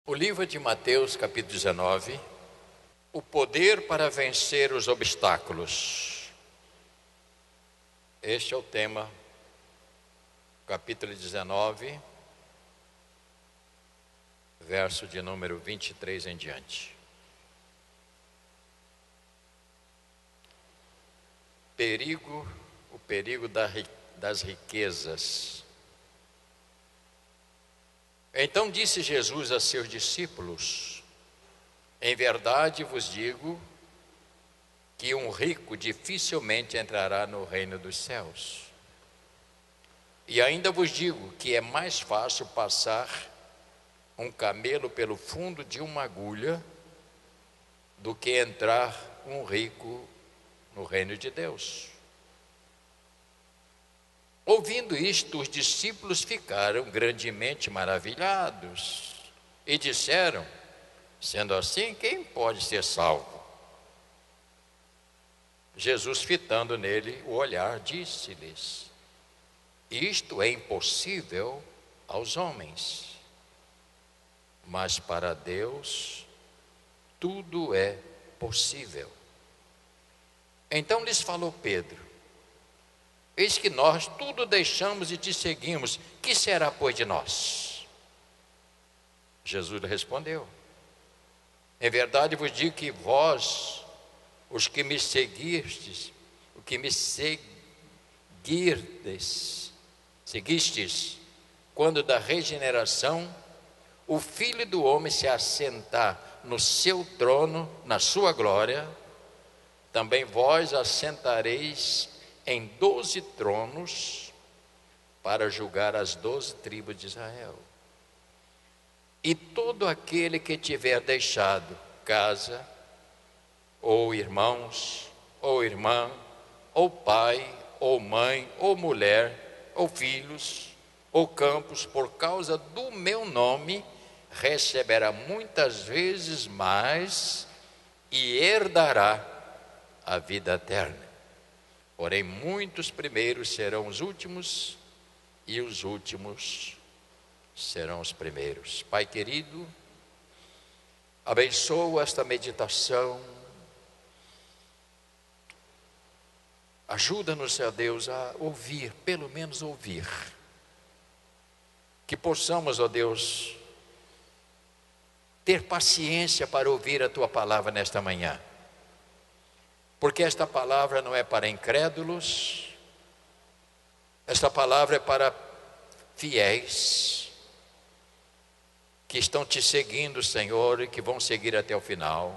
O livro de Mateus, capítulo 19, o poder para vencer os obstáculos. Este é o tema, capítulo 19, verso de número 23 em diante. O perigo das riquezas. Então disse Jesus a seus discípulos: em verdade vos digo que um rico dificilmente entrará no reino dos céus. E ainda vos digo que é mais fácil passar um camelo pelo fundo de uma agulha do que entrar um rico no reino de Deus. Ouvindo isto, os discípulos ficaram grandemente maravilhados e disseram: sendo assim, quem pode ser salvo? Jesus, fitando nele o olhar, disse-lhes: isto é impossível aos homens, mas para Deus tudo é possível. Então lhes falou Pedro: eis que nós tudo deixamos e te seguimos, que será pois de nós? Jesus lhe respondeu: em verdade vos digo que vós, os que me seguistes, seguistes, quando da regeneração, o Filho do Homem se assentar no seu trono, na sua glória, também vós assentareis em 12 tronos para julgar as 12 tribos de Israel. E todo aquele que tiver deixado casa, ou irmãos, ou irmã, ou pai, ou mãe, ou mulher, ou filhos, ou campos, por causa do meu nome, receberá muitas vezes mais e herdará a vida eterna. Porém, muitos primeiros serão os últimos, e os últimos serão os primeiros. Pai querido, abençoa esta meditação. Ajuda-nos, ó Deus, a ouvir, pelo menos ouvir. Que possamos, ó Deus, ter paciência para ouvir a Tua palavra nesta manhã. Porque esta palavra não é para incrédulos, esta palavra é para fiéis, que estão te seguindo, Senhor, e que vão seguir até o final,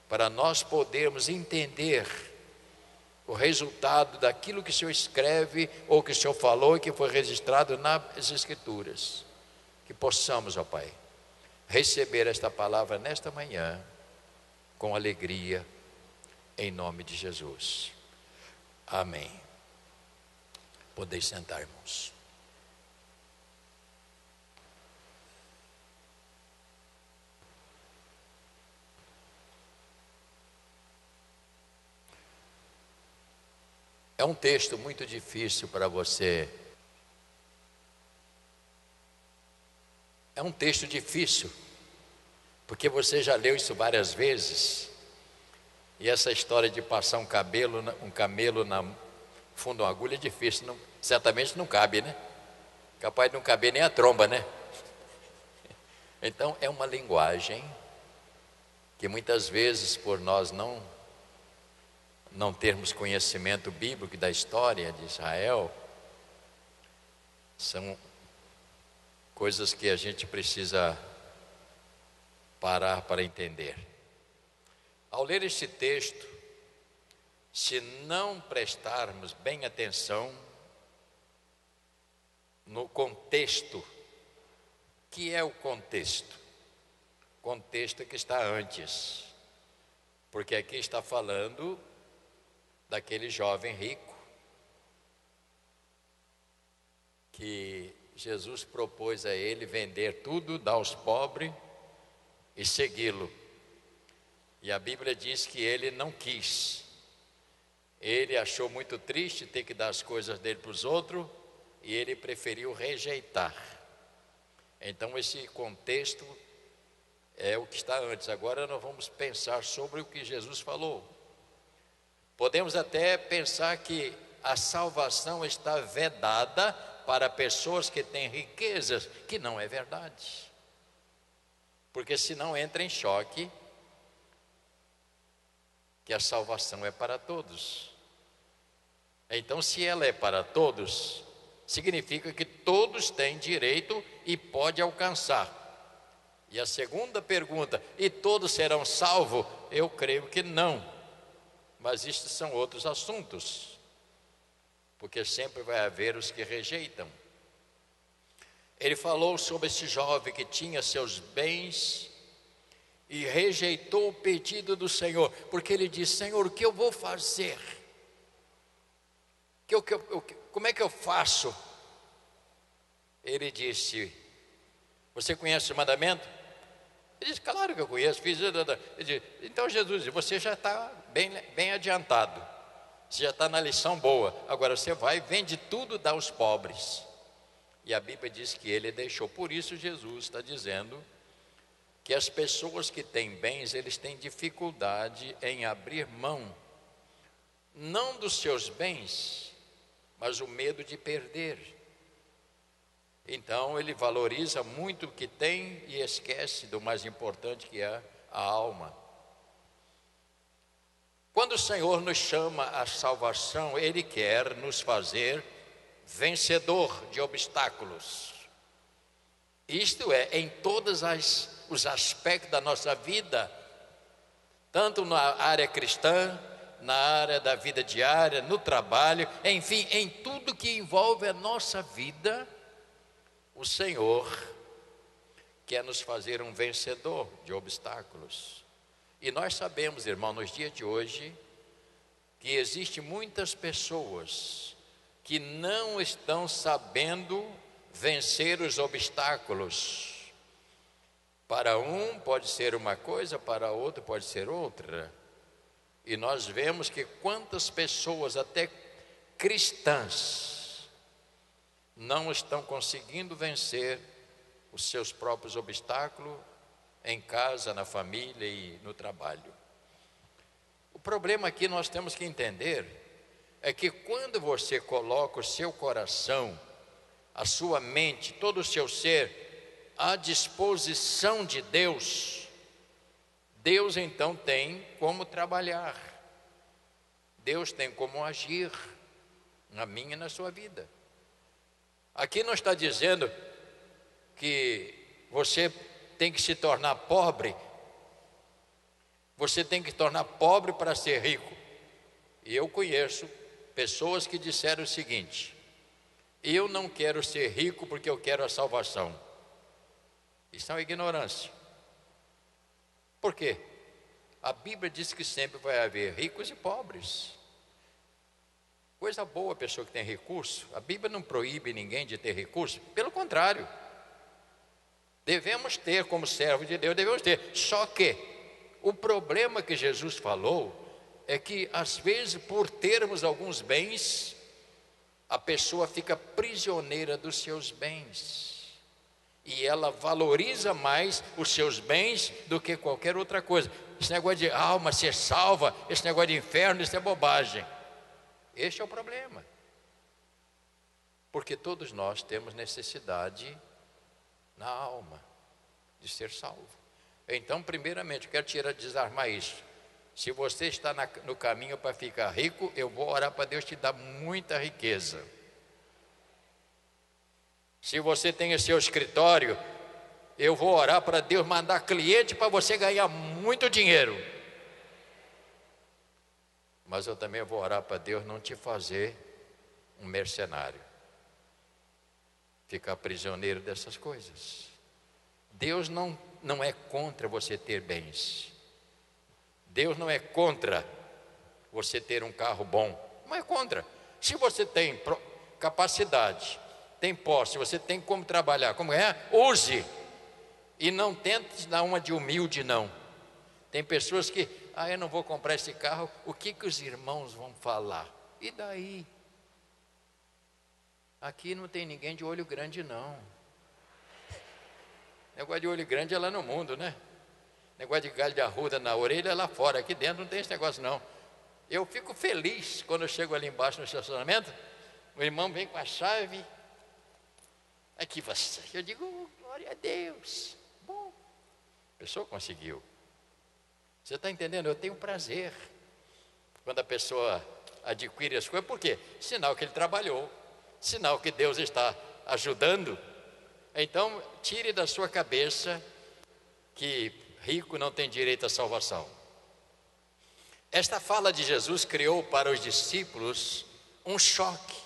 para nós podermos entender o resultado daquilo que o Senhor escreve, ou que o Senhor falou e que foi registrado nas Escrituras. Que possamos, ó Pai, receber esta palavra nesta manhã, com alegria, em nome de Jesus. Amém. Podeis sentar, irmãos. É um texto muito difícil para você. É um texto difícil, porque você já leu isso várias vezes. E essa história de passar um camelo na fundo de uma agulha é difícil, certamente não cabe, né? Capaz de não caber nem a tromba, né? Então é uma linguagem que muitas vezes, por nós não termos conhecimento bíblico da história de Israel, são coisas que a gente precisa parar para entender. Ao ler este texto, se não prestarmos bem atenção no contexto, que é o contexto? Contexto que está antes, porque aqui está falando daquele jovem rico que Jesus propôs a ele vender tudo, dar aos pobres e segui-lo. E a Bíblia diz que ele não quis. Ele achou muito triste ter que dar as coisas dele para os outros e ele preferiu rejeitar. Então esse contexto é o que está antes. Agora nós vamos pensar sobre o que Jesus falou. Podemos até pensar que a salvação está vedada para pessoas que têm riquezas, que não é verdade. Porque senão entra em choque que a salvação é para todos. Então, se ela é para todos, significa que todos têm direito e pode alcançar. E a segunda pergunta, e todos serão salvos? Eu creio que não. Mas estes são outros assuntos, porque sempre vai haver os que rejeitam. Ele falou sobre esse jovem que tinha seus bens e rejeitou o pedido do Senhor, porque ele disse: Senhor, o que eu vou fazer? Como é que eu faço? Ele disse: você conhece o mandamento? Ele disse: claro que eu conheço. Ele disse: então Jesus, você já está bem adiantado, você já está na lição boa, agora você vai, vende tudo, dá aos pobres. E a Bíblia diz que ele deixou. Por isso Jesus está dizendo que as pessoas que têm bens, eles têm dificuldade em abrir mão, não dos seus bens, mas o medo de perder. Então ele valoriza muito o que tem e esquece do mais importante, que é a alma. Quando o Senhor nos chama à salvação, Ele quer nos fazer vencedor de obstáculos. Isto é, em todos os aspectos da nossa vida, tanto na área cristã, na área da vida diária, no trabalho, enfim, em tudo que envolve a nossa vida, o Senhor quer nos fazer um vencedor de obstáculos. E nós sabemos, irmão, nos dias de hoje, que existem muitas pessoas que não estão sabendo vencer os obstáculos. Para um pode ser uma coisa, para outro pode ser outra. E nós vemos que quantas pessoas, até cristãs, não estão conseguindo vencer os seus próprios obstáculos em casa, na família e no trabalho. O problema aqui nós temos que entender é que quando você coloca o seu coração, a sua mente, todo o seu ser à disposição de Deus, Deus então tem como trabalhar, Deus tem como agir na minha e na sua vida. Aqui não está dizendo que você tem que se tornar pobre, você tem que se tornar pobre para ser rico. E eu conheço pessoas que disseram o seguinte: eu não quero ser rico porque eu quero a salvação. Isso é uma ignorância. Por quê? A Bíblia diz que sempre vai haver ricos e pobres. Coisa boa a pessoa que tem recurso. A Bíblia não proíbe ninguém de ter recurso, pelo contrário, devemos ter, como servo de Deus, devemos ter. Só que o problema que Jesus falou é que às vezes, por termos alguns bens, a pessoa fica prisioneira dos seus bens, e ela valoriza mais os seus bens do que qualquer outra coisa. Esse negócio de alma ser salva, esse negócio de inferno, isso é bobagem. Este é o problema, porque todos nós temos necessidade na alma de ser salvo. Então, primeiramente, eu quero desarmar isso. Se você está no caminho para ficar rico, eu vou orar para Deus te dar muita riqueza. Se você tem o seu escritório, eu vou orar para Deus mandar cliente para você ganhar muito dinheiro. Mas eu também vou orar para Deus não te fazer um mercenário, ficar prisioneiro dessas coisas. Deus não é contra você ter bens. Deus não é contra você ter um carro bom. Não é contra. Se você tem capacidade, tem posse, você tem como trabalhar, como é? Use. E não tente dar uma de humilde, não. Tem pessoas que, eu não vou comprar esse carro, o que os irmãos vão falar? E daí? Aqui não tem ninguém de olho grande, não. Negócio de olho grande é lá no mundo, né? Negócio de galho de arruda na orelha é lá fora. Aqui dentro não tem esse negócio, não. Eu fico feliz quando eu chego ali embaixo no estacionamento. O irmão vem com a chave. Aqui você. Eu digo, glória a Deus. Bom, a pessoa conseguiu. Você está entendendo? Eu tenho prazer quando a pessoa adquire as coisas. Por quê? Sinal que ele trabalhou. Sinal que Deus está ajudando. Então, tire da sua cabeça que rico não tem direito à salvação. Esta fala de Jesus criou para os discípulos um choque.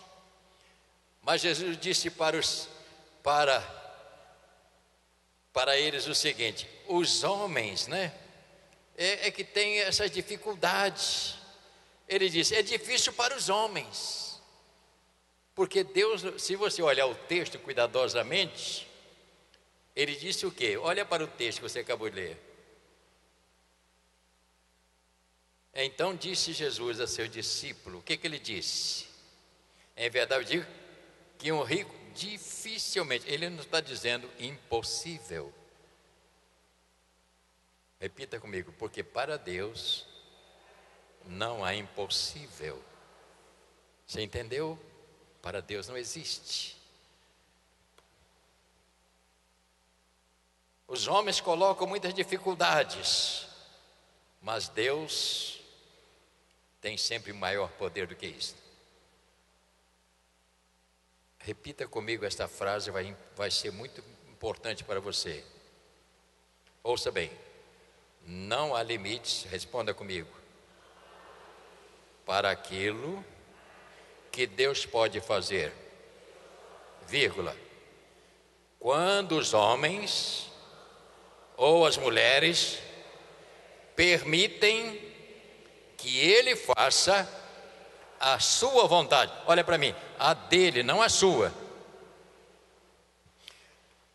Mas Jesus disse para eles o seguinte: os homens, né, é que tem essas dificuldades. Ele disse, é difícil para os homens. Porque Deus, se você olhar o texto cuidadosamente, ele disse o quê? Olha para o texto que você acabou de ler. Então disse Jesus a seu discípulo, o que ele disse? Em verdade eu digo que um rico dificilmente, ele não está dizendo impossível. Repita comigo, porque para Deus não há impossível. Você entendeu? Para Deus não existe. Os homens colocam muitas dificuldades, mas Deus tem sempre maior poder do que isso. Repita comigo esta frase, vai ser muito importante para você. Ouça bem, não há limites, responda comigo, para aquilo que Deus pode fazer, vírgula, quando os homens ou as mulheres permitem que Ele faça a sua vontade. Olha para mim, a dele, não a sua.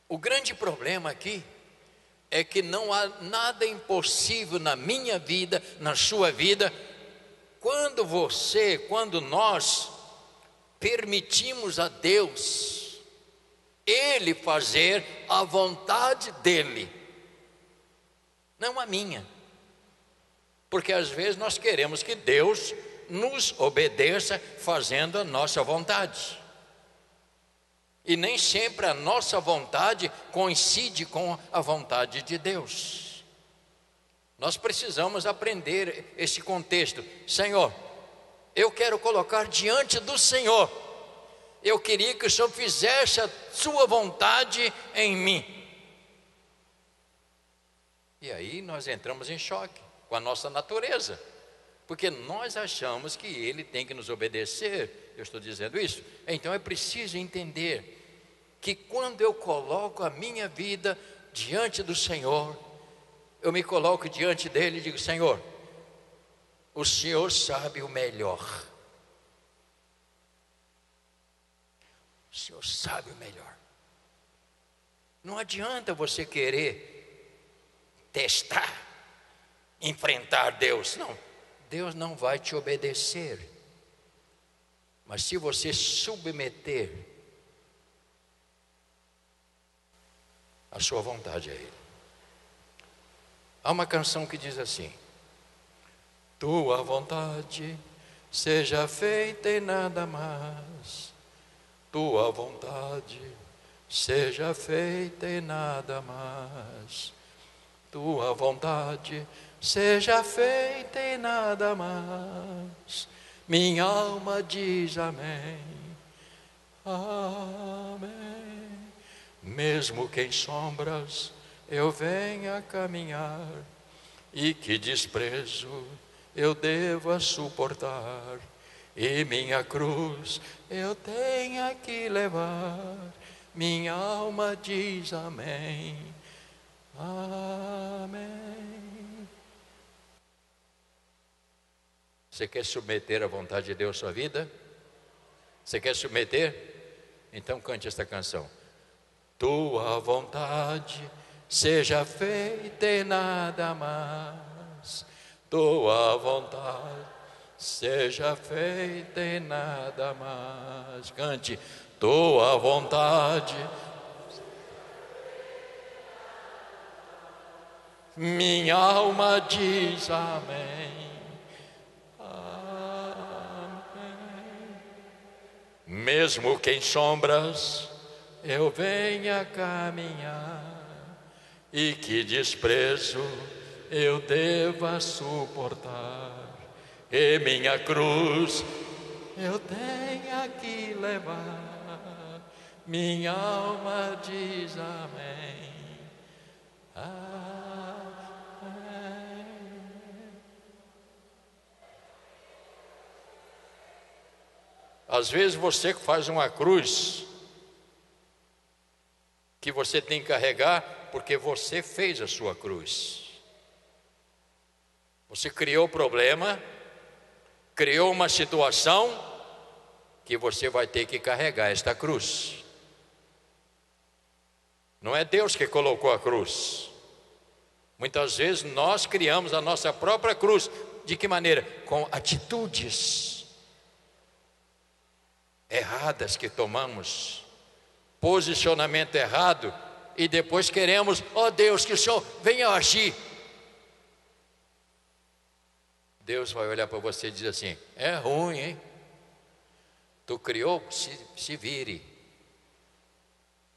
O grande problema aqui é que não há nada impossível na minha vida, na sua vida, quando nós permitimos a Deus, Ele fazer a vontade dEle, não a minha. Porque às vezes nós queremos que Deus nos obedeça fazendo a nossa vontade. E nem sempre a nossa vontade coincide com a vontade de Deus. Nós precisamos aprender esse contexto. Senhor, eu quero colocar diante do Senhor. Eu queria que o Senhor fizesse a sua vontade em mim. E aí nós entramos em choque com a nossa natureza, porque nós achamos que Ele tem que nos obedecer. Eu estou dizendo isso. Então é preciso entender que quando eu coloco a minha vida diante do Senhor, eu me coloco diante dEle e digo, Senhor, o Senhor sabe o melhor. O Senhor sabe o melhor. Não adianta você querer testar, enfrentar Deus. Não, Deus não vai te obedecer. Mas se você submeter a sua vontade a Ele. Há uma canção que diz assim: tua vontade seja feita e nada mais. Tua vontade seja feita e nada mais. Tua vontade seja feita e nada mais. Minha alma diz amém. Amém. Mesmo que em sombras eu venha caminhar, e que desprezo eu deva suportar, e minha cruz eu tenha que levar, minha alma diz amém. Amém. Você quer submeter à vontade de Deus a sua vida? Você quer submeter? Então cante esta canção. Tua vontade seja feita e nada mais. Tua vontade seja feita e nada mais. Cante. Tua vontade minha alma diz amém. Amém. Mesmo que em sombras eu venha caminhar, e que desprezo eu deva suportar, e minha cruz eu tenha que levar, minha alma diz amém. Amém. Às vezes você faz uma cruz que você tem que carregar porque você fez a sua cruz. Você criou o problema, criou uma situação que você vai ter que carregar esta cruz. Não é Deus que colocou a cruz. Muitas vezes nós criamos a nossa própria cruz. De que maneira? Com atitudes erradas que tomamos, posicionamento errado, e depois queremos, ó Deus, que o Senhor venha agir. Deus vai olhar para você e dizer assim: é ruim, hein? Tu criou, se vire.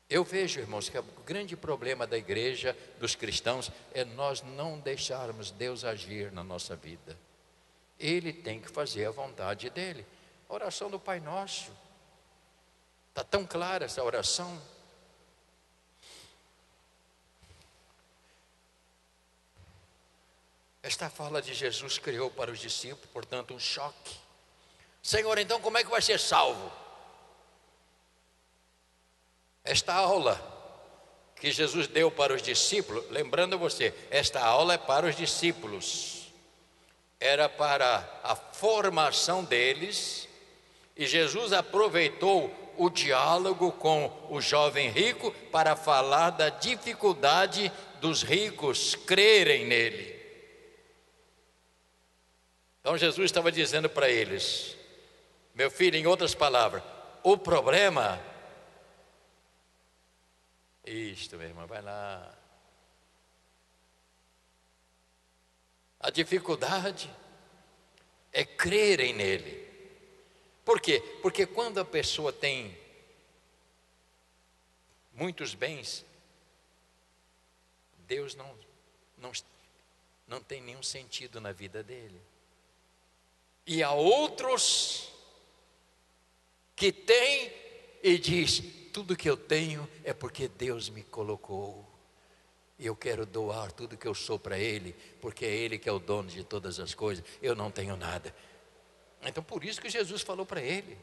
Eu vejo, irmãos, que o grande problema da igreja, dos cristãos, é nós não deixarmos Deus agir na nossa vida. Ele tem que fazer a vontade dele. A oração do Pai Nosso, está tão clara essa oração. Esta fala de Jesus criou para os discípulos, portanto, um choque. Senhor, então como é que vai ser salvo? Esta aula que Jesus deu para os discípulos, lembrando você, esta aula é para os discípulos, era para a formação deles, e Jesus aproveitou o diálogo com o jovem rico para falar da dificuldade dos ricos crerem nele. Então Jesus estava dizendo para eles: meu filho, em outras palavras, o problema... Isto, minha irmã, vai lá. A dificuldade é crerem nele. Por quê? Porque quando a pessoa tem muitos bens, Deus não tem nenhum sentido na vida dele. E há outros que têm e diz: tudo que eu tenho é porque Deus me colocou. E eu quero doar tudo que eu sou para Ele, porque é Ele que é o dono de todas as coisas. Eu não tenho nada. Então por isso que Jesus falou para ele,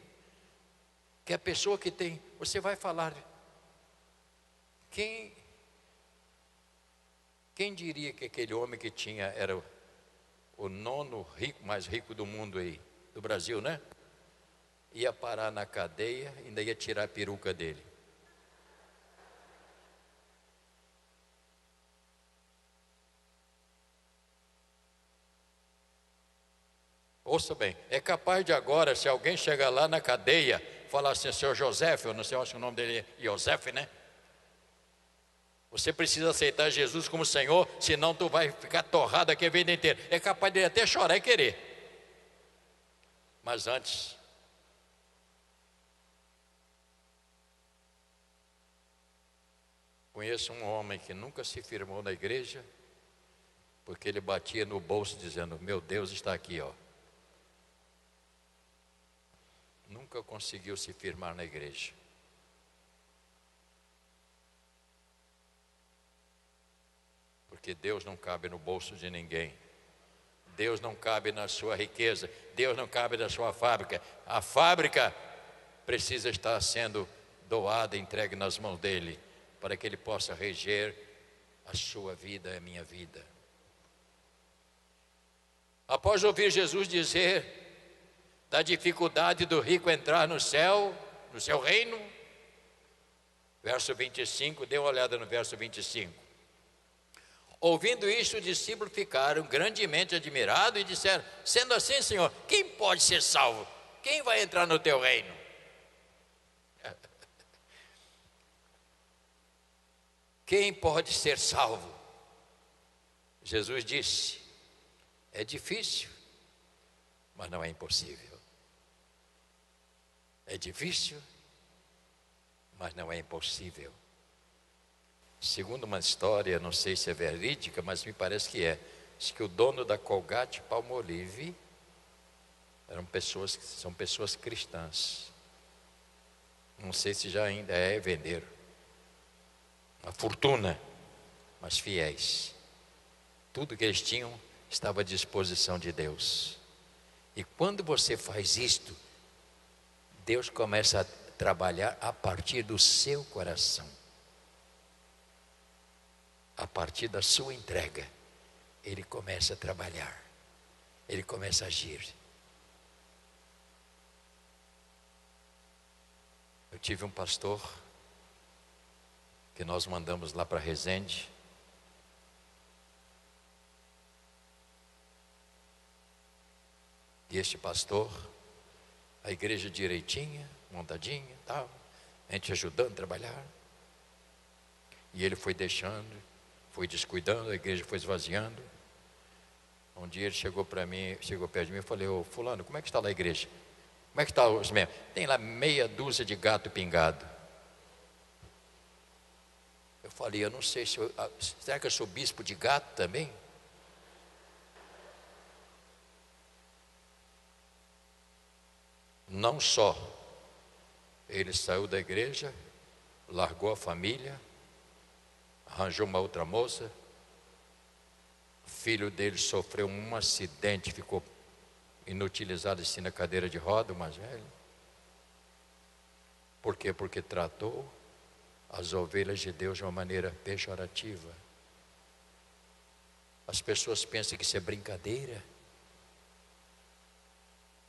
que a pessoa que tem, você vai falar, quem diria que aquele homem que tinha, era o nono mais rico do mundo aí, do Brasil, né? Ia parar na cadeia, ainda ia tirar a peruca dele. Ouça bem, é capaz de agora, se alguém chegar lá na cadeia, falar assim: senhor José, eu não sei, eu acho que o nome dele é José, né? Você precisa aceitar Jesus como Senhor, senão tu vai ficar torrado aqui a vida inteira. É capaz de até chorar e querer. Mas antes, conheço um homem que nunca se firmou na igreja, porque ele batia no bolso dizendo: meu Deus está aqui, ó. Nunca conseguiu se firmar na igreja. Porque Deus não cabe no bolso de ninguém. Deus não cabe na sua riqueza. Deus não cabe na sua fábrica. A fábrica precisa estar sendo doada, entregue nas mãos dele, para que ele possa reger a sua vida e a minha vida. Após ouvir Jesus dizer da dificuldade do rico entrar no céu, no seu reino, verso 25, dê uma olhada no verso 25. Ouvindo isto, os discípulos ficaram grandemente admirados e disseram: sendo assim, Senhor, quem pode ser salvo? Quem vai entrar no teu reino? Quem pode ser salvo? Jesus disse: é difícil, mas não é impossível. É difícil, mas não é impossível. Segundo uma história, não sei se é verídica, mas me parece que é, diz que o dono da Colgate-Palmolive são pessoas cristãs. Não sei se já ainda é vender uma fortuna, mas fiéis. Tudo que eles tinham estava à disposição de Deus. E quando você faz isto, Deus começa a trabalhar a partir do seu coração. A partir da sua entrega, Ele começa a trabalhar. Ele começa a agir. Eu tive um pastor que nós mandamos lá para Resende. E este pastor, a igreja direitinha, montadinha, tal, a gente ajudando a trabalhar. E ele foi deixando, foi descuidando, a igreja foi esvaziando. Um dia ele chegou para mim, chegou perto de mim e falei: ô fulano, como é que está lá a igreja? Como é que está os membros? Tem lá meia dúzia de gato pingado. Eu falei: eu não sei se será que eu sou bispo de gato também? Não só ele saiu da igreja, largou a família, arranjou uma outra moça, o filho dele sofreu um acidente, ficou inutilizado assim na cadeira de roda, o mais velho. Por quê? Porque tratou as ovelhas de Deus de uma maneira pejorativa. As pessoas pensam que isso é brincadeira.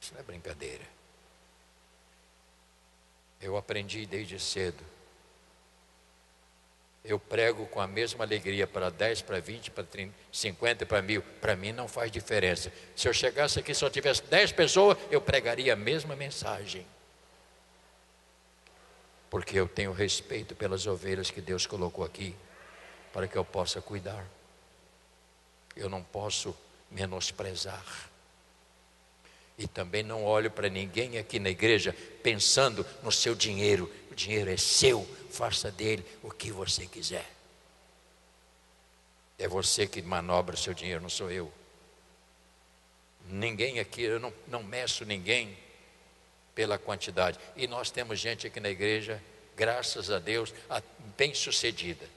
Isso não é brincadeira. Eu aprendi desde cedo. Eu prego com a mesma alegria para 10, para 20, para 30, 50, para 1000. Para mim não faz diferença. Se eu chegasse aqui e só tivesse 10 pessoas, eu pregaria a mesma mensagem. Porque eu tenho respeito pelas ovelhas que Deus colocou aqui, para que eu possa cuidar. Eu não posso menosprezar. E também não olho para ninguém aqui na igreja pensando no seu dinheiro. O dinheiro é seu, faça dele o que você quiser. É você que manobra o seu dinheiro, não sou eu. Ninguém aqui, eu não meço ninguém pela quantidade. E nós temos gente aqui na igreja, graças a Deus, bem sucedida.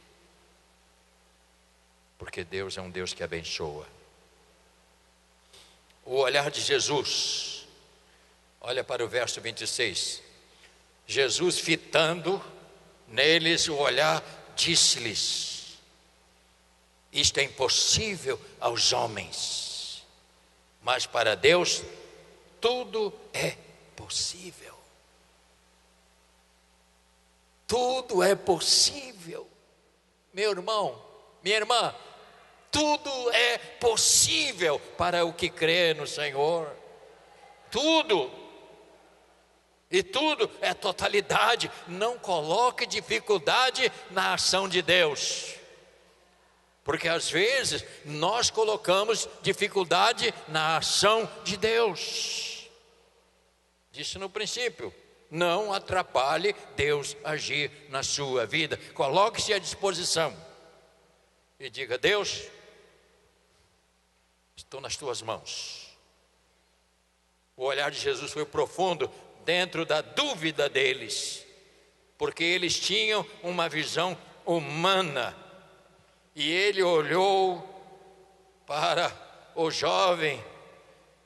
Porque Deus é um Deus que abençoa. O olhar de Jesus, olha para o verso 26. Jesus, fitando neles o olhar, disse-lhes: isto é impossível aos homens, mas para Deus tudo é possível. Tudo é possível, meu irmão, minha irmã. Tudo é possível para o que crê no Senhor. Tudo. E tudo é totalidade. Não coloque dificuldade na ação de Deus. Porque às vezes nós colocamos dificuldade na ação de Deus. Disse no princípio: não atrapalhe Deus agir na sua vida. Coloque-se à disposição e diga: Deus, estou nas tuas mãos. O olhar de Jesus foi profundo dentro da dúvida deles, porque eles tinham uma visão humana. E ele olhou para o jovem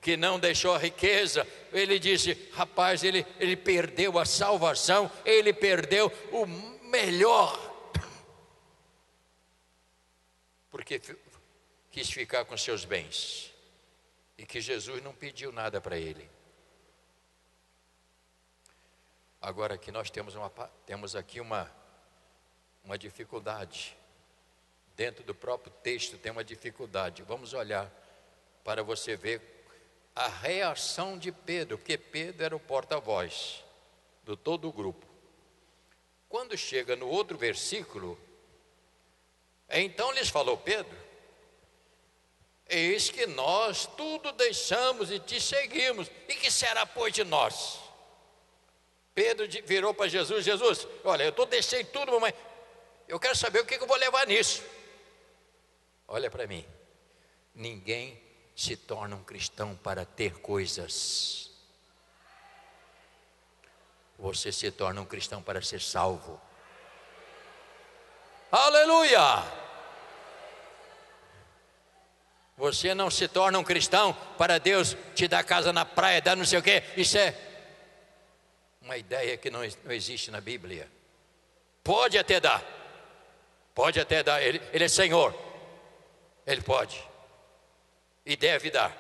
que não deixou a riqueza. Ele disse: rapaz, ele perdeu a salvação, ele perdeu o melhor, porque quis ficar com seus bens, e que Jesus não pediu nada para ele. Agora aqui nós temos aqui uma dificuldade. Dentro do próprio texto tem uma dificuldade. Vamos olhar para você ver a reação de Pedro, porque Pedro era o porta-voz de todo o grupo. Quando chega no outro versículo, então lhes falou Pedro: eis que nós tudo deixamos e te seguimos, e que será pois de nós? Pedro virou para Jesus: Jesus, olha, eu deixei tudo, mas eu quero saber o que eu vou levar nisso. Olha para mim, ninguém se torna um cristão para ter coisas. Você se torna um cristão para ser salvo. Aleluia! Você não se torna um cristão para Deus te dar casa na praia, dar não sei o quê. Isso é uma ideia que não existe na Bíblia. Pode até dar, ele é Senhor, Ele pode e deve dar,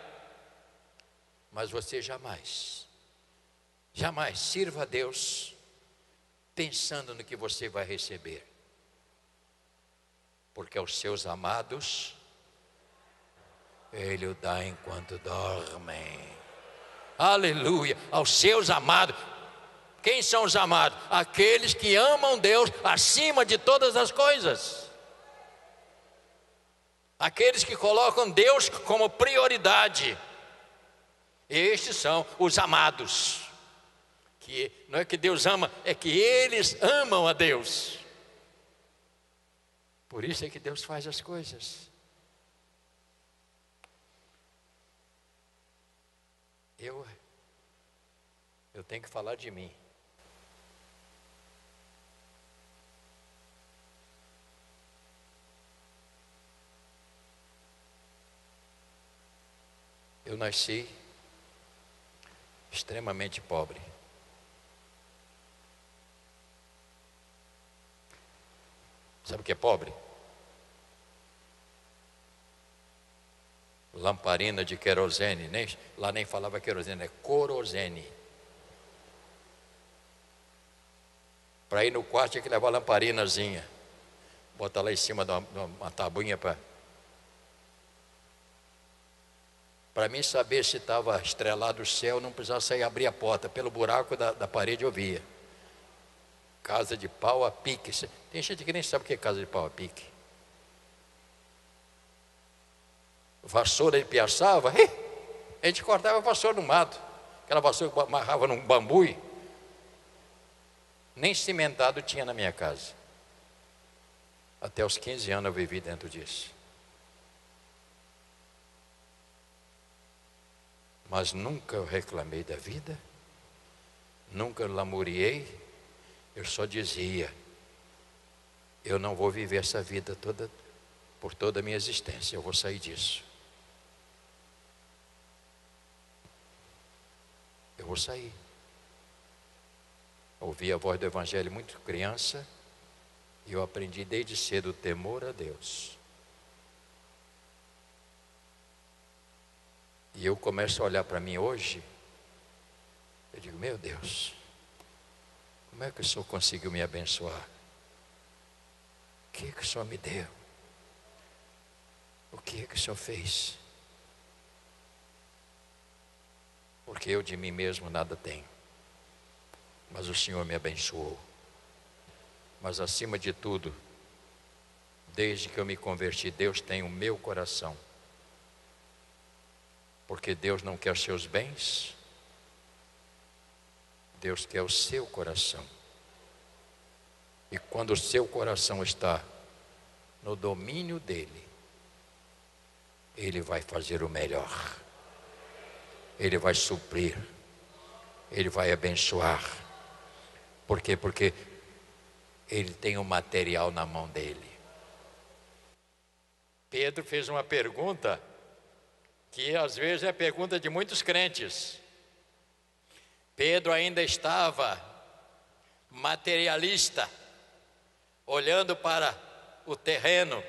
mas você jamais sirva a Deus pensando no que você vai receber, porque aos seus amados Ele o dá enquanto dormem. Aleluia! Aos seus amados. Quem são os amados? Aqueles que amam Deus acima de todas as coisas. Aqueles que colocam Deus como prioridade. Estes são os amados. Que não é que Deus ama, é que eles amam a Deus. Por isso é que Deus faz as coisas. Eu tenho que falar de mim. Eu nasci extremamente pobre. Sabe o que é pobre? Lamparina de querosene, lá nem falava querosene, é corosene. Para ir no quarto tinha que levar a lamparinazinha, botar lá em cima de uma tabuinha para mim saber se estava estrelado o céu, não precisava sair abrir a porta, pelo buraco da parede eu via. Casa de pau a pique. Tem gente que nem sabe o que é casa de pau a pique. Vassoura de piaçava, a gente cortava a vassoura no mato. Aquela vassoura que amarrava num bambu. Nem cimentado tinha na minha casa. Até os 15 anos eu vivi dentro disso. Mas nunca eu reclamei da vida, nunca eu lamuriei. Eu só dizia: eu não vou viver essa vida toda, por toda a minha existência, eu vou sair disso. Eu vou sair. Ouvi a voz do Evangelho muito criança, e eu aprendi desde cedo o temor a Deus. E eu começo a olhar para mim hoje, eu digo: meu Deus, como é que o Senhor conseguiu me abençoar? O que é que o Senhor me deu? O que é que o Senhor fez? Porque eu de mim mesmo nada tenho, mas o Senhor me abençoou. Mas acima de tudo, desde que eu me converti, Deus tem o meu coração. Porque Deus não quer os seus bens, Deus quer o seu coração. E quando o seu coração está no domínio dele, ele vai fazer o melhor. Ele vai suprir. Ele vai abençoar. Por quê? Porque ele tem o material na mão dele. Pedro fez uma pergunta que às vezes é a pergunta de muitos crentes. Pedro ainda estava materialista, olhando para o terreno.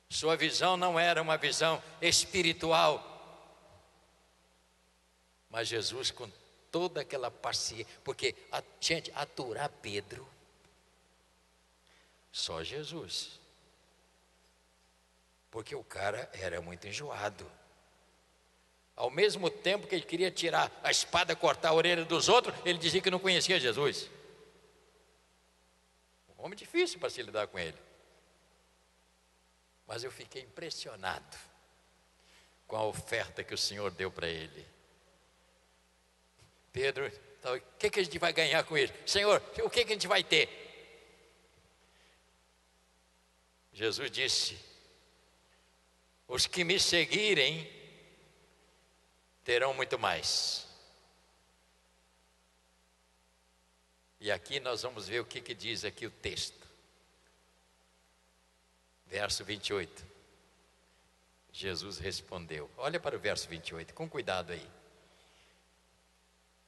Sua visão não era uma visão espiritual. Mas Jesus, com toda aquela paciência, porque, gente, aturar Pedro, só Jesus. Porque o cara era muito enjoado. Ao mesmo tempo que ele queria tirar a espada, cortar a orelha dos outros, ele dizia que não conhecia Jesus. Um homem difícil para se lidar com ele. Mas eu fiquei impressionado com a oferta que o Senhor deu para ele. Pedro, o que a gente vai ganhar com isso? Senhor, o que a gente vai ter? Jesus disse: os que me seguirem terão muito mais. E aqui nós vamos ver o que diz aqui o texto. Verso 28. Jesus respondeu. Olha para o verso 28, com cuidado aí.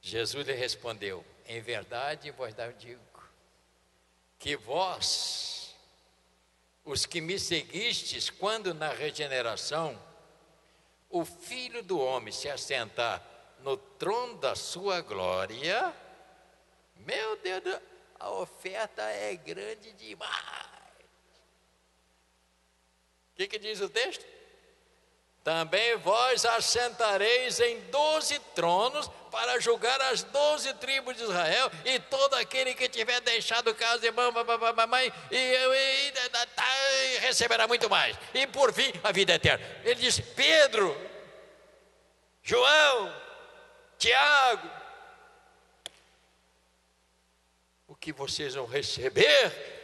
Jesus lhe respondeu: em verdade vos digo, que vós, os que me seguistes, quando na regeneração, o Filho do Homem se assentar no trono da sua glória, meu Deus, a oferta é grande demais. O que diz o texto? Também vós assentareis em 12 tronos para julgar as 12 tribos de Israel, e todo aquele que tiver deixado casa e mãe receberá muito mais, e por fim a vida eterna. Ele diz: Pedro, João, Tiago, o que vocês vão receber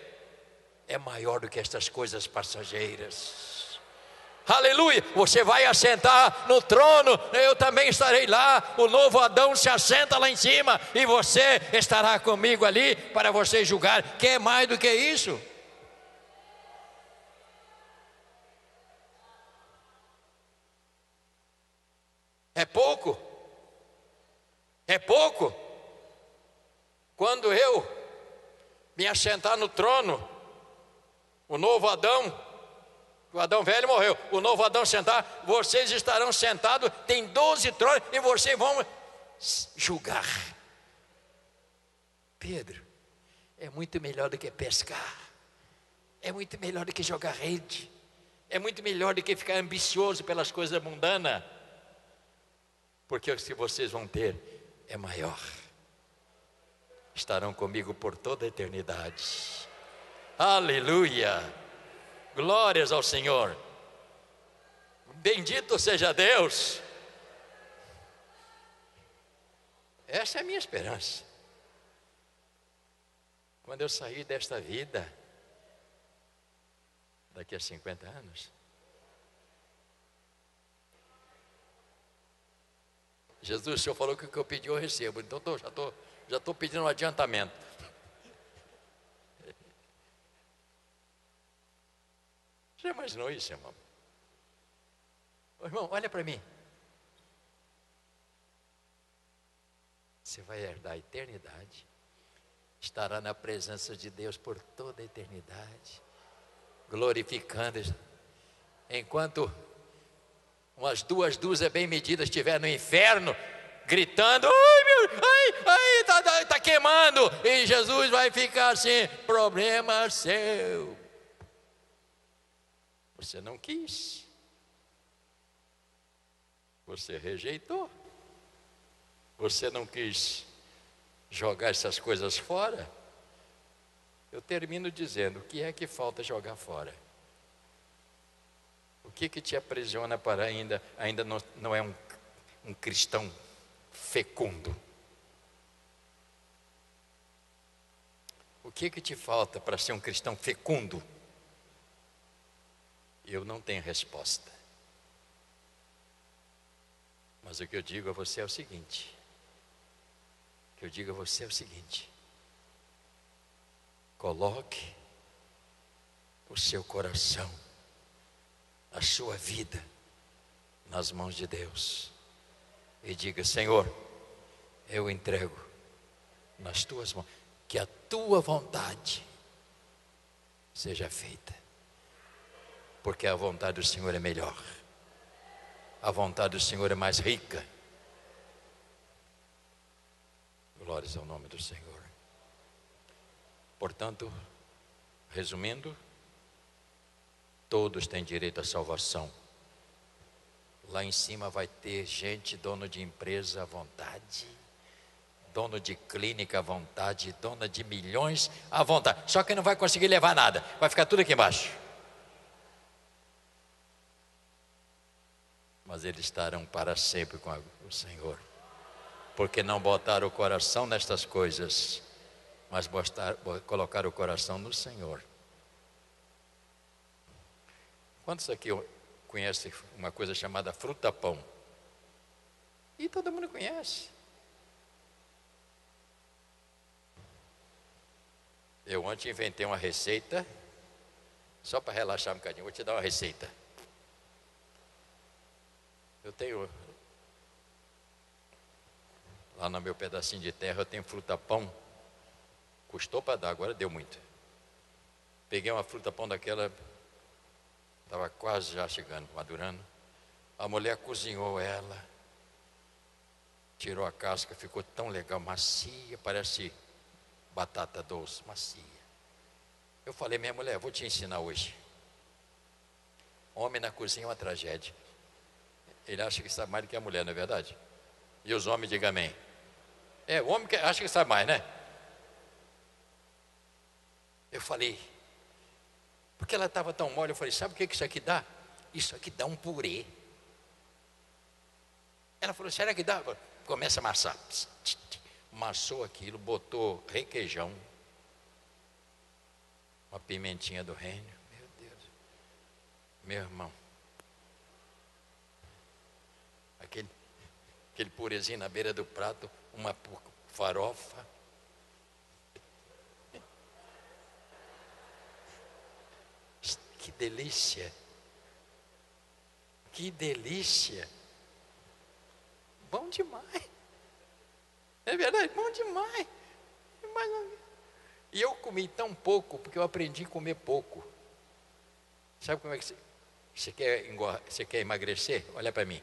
é maior do que estas coisas passageiras. Aleluia, você vai assentar no trono, eu também estarei lá. O novo Adão se assenta lá em cima, e você estará comigo ali para você julgar. Quer mais do que isso? É pouco? É pouco? Quando eu me assentar no trono, o novo Adão, o Adão velho morreu, o novo Adão sentar, vocês estarão sentados, tem 12 tronos, e vocês vão julgar. Pedro, é muito melhor do que pescar, é muito melhor do que jogar rede, é muito melhor do que ficar ambicioso pelas coisas mundanas, porque o que vocês vão ter é maior. Estarão comigo por toda a eternidade. Aleluia! Glórias ao Senhor. Bendito seja Deus. Essa é a minha esperança. Quando eu sair desta vida, daqui a 50 anos, Jesus, o Senhor falou que o que eu pedi eu recebo. Então já estou pedindo um adiantamento. Já imaginou isso, irmão? Ô, irmão, olha para mim. Você vai herdar a eternidade, estará na presença de Deus por toda a eternidade, glorificando. Enquanto umas duas dúzias bem medidas estiver no inferno, gritando: tá queimando, e Jesus vai ficar assim: problema seu. Você não quis, você rejeitou, você não quis jogar essas coisas fora. Eu termino dizendo: o que é que falta jogar fora? O que te aprisiona para ainda não é um cristão fecundo? O que te falta para ser um cristão fecundo? Eu não tenho resposta. Mas o que eu digo a você é o seguinte: coloque o seu coração, a sua vida nas mãos de Deus, e diga: Senhor, eu entrego nas tuas mãos, que a tua vontade seja feita. Porque a vontade do Senhor é melhor, a vontade do Senhor é mais rica. Glórias ao nome do Senhor. Portanto, resumindo, todos têm direito à salvação. Lá em cima vai ter gente, dono de empresa à vontade, dono de clínica à vontade, dona de milhões à vontade, só que não vai conseguir levar nada, vai ficar tudo aqui embaixo. mas eles estarão para sempre com o Senhor, porque não botaram o coração nestas coisas, mas colocaram o coração no Senhor. Quantos aqui conhecem uma coisa chamada fruta-pão? E todo mundo conhece. Eu ontem inventei uma receita, só para relaxar um bocadinho, vou te dar uma receita. Eu tenho, lá no meu pedacinho de terra, eu tenho fruta-pão. Custou para dar, agora deu muito. Peguei uma fruta-pão daquela, estava quase já chegando, madurando. A mulher cozinhou ela, tirou a casca, ficou tão legal, macia, parece batata doce, macia. Eu falei, minha mulher, vou te ensinar hoje. Homem na cozinha é uma tragédia. Ele acha que sabe mais do que a mulher, não é verdade? E os homens digam amém. O homem acha que sabe mais, né? Eu falei, porque ela estava tão mole, eu falei, sabe o que isso aqui dá? Isso aqui dá um purê. Ela falou, será que dá? Começa a amassar. Amassou aquilo, botou requeijão, uma pimentinha do reino. Meu Deus, meu irmão, aquele purezinho na beira do prato, uma farofa. Que delícia, que delícia, bom demais. É verdade, bom demais. E eu comi tão pouco, porque eu aprendi a comer pouco. Sabe como é que você quer emagrecer? Olha para mim.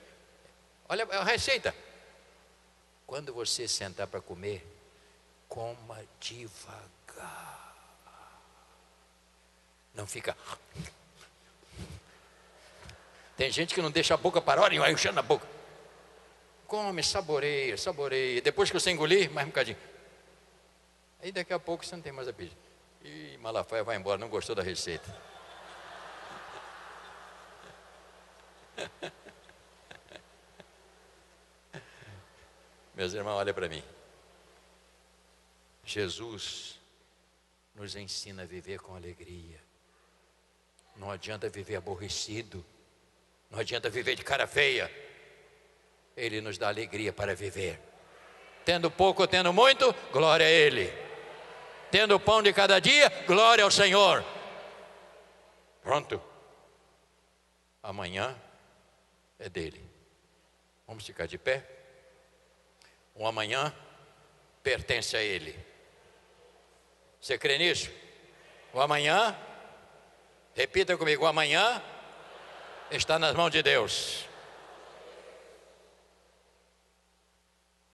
Olha a receita. Quando você sentar para comer, coma devagar. Não fica. Tem gente que não deixa a boca parar e vai enchendo a boca. Come, saboreia, saboreia. Depois que você engolir, mais um bocadinho. Aí daqui a pouco você não tem mais apetite. E Malafaia vai embora, não gostou da receita. Meus irmãos, olha para mim. Jesus nos ensina a viver com alegria. Não adianta viver aborrecido. Não adianta viver de cara feia. Ele nos dá alegria para viver. Tendo pouco ou tendo muito, glória a Ele. Tendo o pão de cada dia, glória ao Senhor. Pronto. Amanhã é dele. Vamos ficar de pé. O amanhã pertence a Ele. Você crê nisso? O amanhã, repita comigo, o amanhã está nas mãos de Deus.